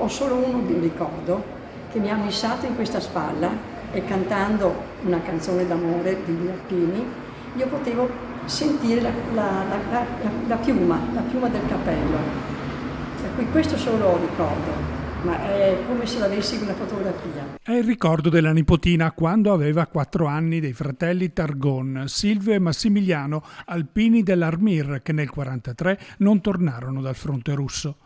ho solo uno di ricordo che mi ha missato in questa spalla e cantando una canzone d'amore di Alpini io potevo sentire la piuma del cappello. Per cui questo solo ho ricordo, ma è come se l'avessi in una fotografia. È il ricordo della nipotina quando aveva 4 anni dei fratelli Targon, Silvio e Massimiliano Alpini dell'Armir, che nel 1943 non tornarono dal fronte russo.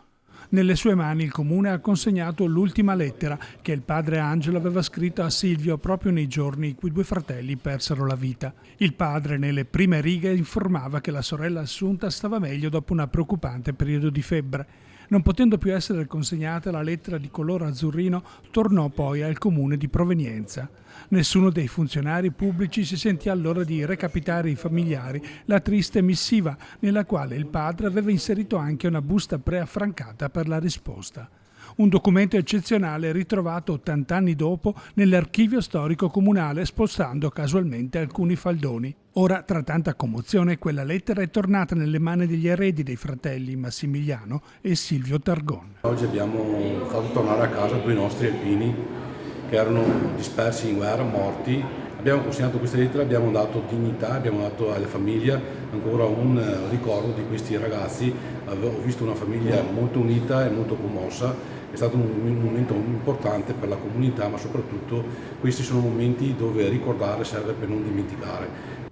Nelle sue mani il comune ha consegnato l'ultima lettera che il padre Angelo aveva scritto a Silvio proprio nei giorni in cui i 2 fratelli persero la vita. Il padre nelle prime righe informava che la sorella Assunta stava meglio dopo un preoccupante periodo di febbre. Non potendo più essere consegnata la lettera di colore azzurrino, tornò poi al comune di provenienza. Nessuno dei funzionari pubblici si sentì allora di recapitare ai familiari la triste missiva, nella quale il padre aveva inserito anche una busta preaffrancata per la risposta. Un documento eccezionale ritrovato 80 anni dopo nell'archivio storico comunale, spostando casualmente alcuni faldoni. Ora, tra tanta commozione, quella lettera è tornata nelle mani degli eredi dei fratelli Massimiliano e Silvio Targon. Oggi abbiamo fatto tornare a casa 2 nostri alpini che erano dispersi in guerra, morti. Abbiamo consegnato questa lettera, abbiamo dato dignità, abbiamo dato alle famiglie ancora un ricordo di questi ragazzi. Ho visto una famiglia molto unita e molto commossa. È stato un momento importante per la comunità, ma soprattutto questi sono momenti dove ricordare serve per non dimenticare.